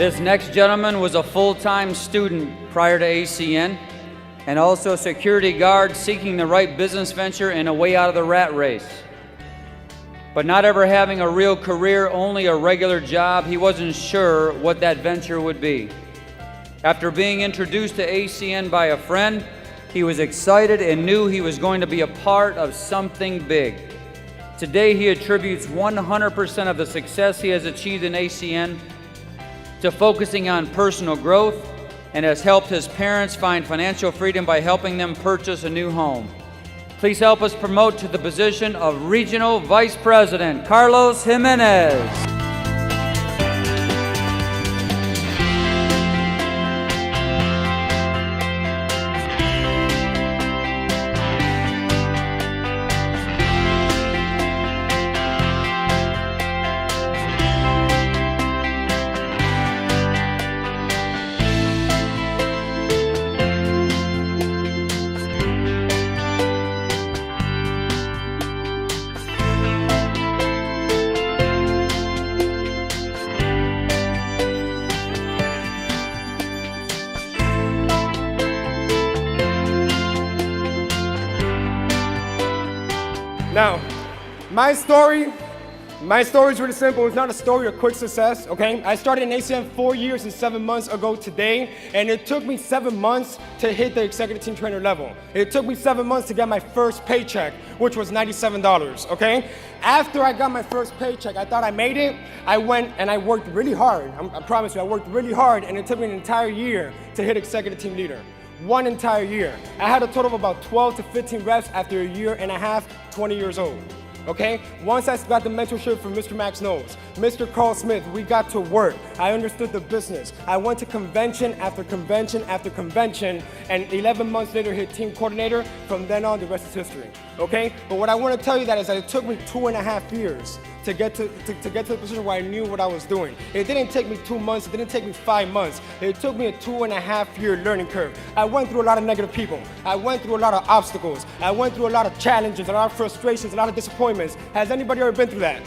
This next gentleman was a full-time student prior to ACN and also a security guard seeking the right business venture and a way out of the rat race. But not ever having a real career, only a regular job, he wasn't sure what that venture would be. After being introduced to ACN by a friend, he was excited and knew he was going to be a part of something big. Today, he attributes 100% of the success he has achieved in ACN to focusing on personal growth and has helped his parents find financial freedom by helping them purchase a new home. Please help us promote to the position of Regional Vice President, Carlos Jimenez. Now, my story is really simple. It's not a story of quick success, okay? I started in ACN 4 years and 7 months ago today, and it took me 7 months to hit the executive team trainer level. It took me 7 months to get my first paycheck, which was $97, okay? After I got my first paycheck, I thought I made it. I went and I worked really hard. I promise you, I worked really hard, and it took me an entire year to hit executive team leader. 1 entire year. I had a total of about 12 to 15 reps after a year and a half, 20 years old. Okay? Once I got the mentorship from Mr. Max Knowles, Mr. Karl Smith, we got to work. I understood the business. I went to convention after convention after convention, and 11 months later hit team coordinator. From then on, the rest is history. Okay? But what I want to tell you is that it took me 2.5 years to get to the position where I knew what I was doing. It didn't take me 2 months, it didn't take me 5 months. It took me a 2.5 year learning curve. I went through a lot of negative people. I went through a lot of obstacles. I went through a lot of challenges, a lot of frustrations, a lot of disappointments. Has anybody ever been through that?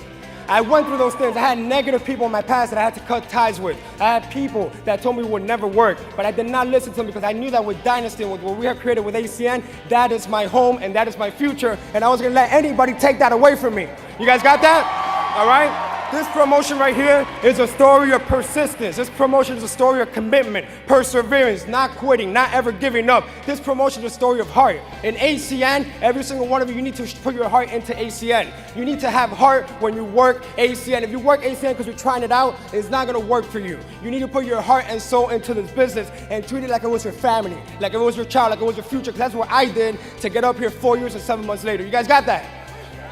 I went through those things. I had negative people in my past that I had to cut ties with. I had people that told me it would never work, but I did not listen to them because I knew that with Dynasty and with what we have created with ACN, that is my home and that is my future, and I wasn't gonna let anybody take that away from me. You guys got that? All right? This promotion right here is a story of persistence. This promotion is a story of commitment, perseverance, not quitting, not ever giving up. This promotion is a story of heart. In ACN, every single one of you need to put your heart into ACN. You need to have heart when you work ACN. If you work ACN because you're trying it out, it's not gonna work for you. You need to put your heart and soul into this business and treat it like it was your family, like it was your child, like it was your future, because that's what I did to get up here 4 years and 7 months later. You guys got that?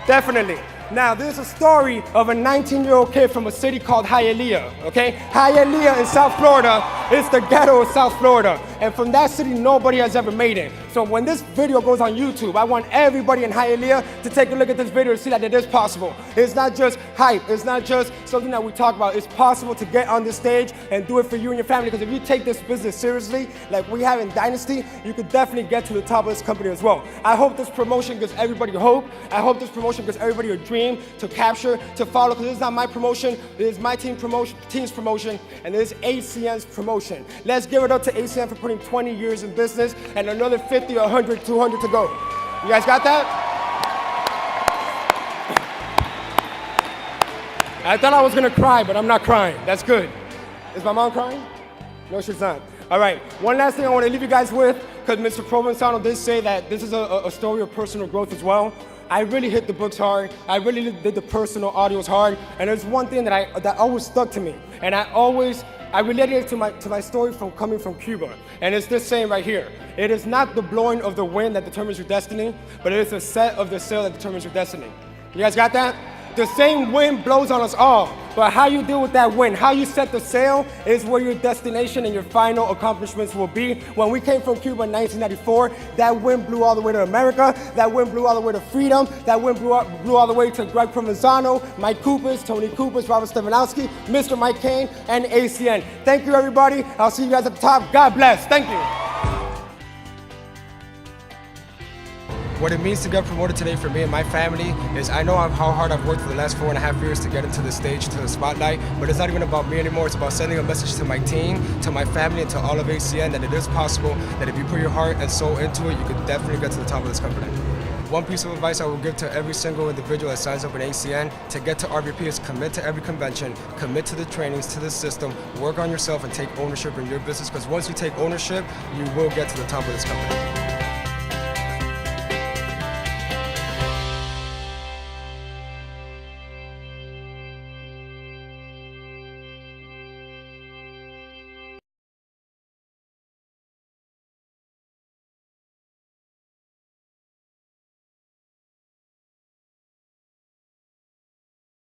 Definitely. Now, this is a story of a 19-year-old kid from a city called Hialeah, okay? Hialeah in South Florida is the ghetto of South Florida. And from that city, nobody has ever made it. So when this video goes on YouTube, I want everybody in Hialeah to take a look at this video and see that it is possible. It's not just hype. It's not just something that we talk about. It's possible to get on this stage and do it for you and your family, because if you take this business seriously, like we have in Dynasty, you could definitely get to the top of this company as well. I hope this promotion gives everybody hope. I hope this promotion gives everybody a dream to capture, to follow, because this is not my promotion, this is my team's promotion, and this is ACN's promotion. Let's give it up to ACN for putting 20 years in business and another 50, 100, 200 to go. You guys got that? I thought I was gonna cry, but I'm not crying. That's good. Is my mom crying? No, she's not. All right, one last thing I want to leave you guys with, because Mr. Provenzano did say that this is a story of personal growth as well. I really hit the books hard. I really did the personal audios hard. And there's one thing that always stuck to me. And I related it to my story from coming from Cuba. And it's this saying right here. It is not the blowing of the wind that determines your destiny, but it is the set of the sail that determines your destiny. You guys got that? The same wind blows on us all, but how you deal with that wind, how you set the sail is where your destination and your final accomplishments will be. When we came from Cuba in 1994, that wind blew all the way to America, that wind blew all the way to freedom, that wind blew all the way to Greg Provenzano, Mike Coopers, Tony Coopers, Robert Stefanowski, Mr. Mike Kane, and ACN. Thank you, everybody. I'll see you guys at the top. God bless. Thank you. What it means to get promoted today for me and my family is I know how hard I've worked for the last 4.5 years to get into the stage, to the spotlight, but it's not even about me anymore. It's about sending a message to my team, to my family, and to all of ACN that it is possible, that if you put your heart and soul into it, you can definitely get to the top of this company. One piece of advice I will give to every single individual that signs up in ACN to get to RVP is commit to every convention, commit to the trainings, to the system, work on yourself and take ownership in your business, because once you take ownership, you will get to the top of this company.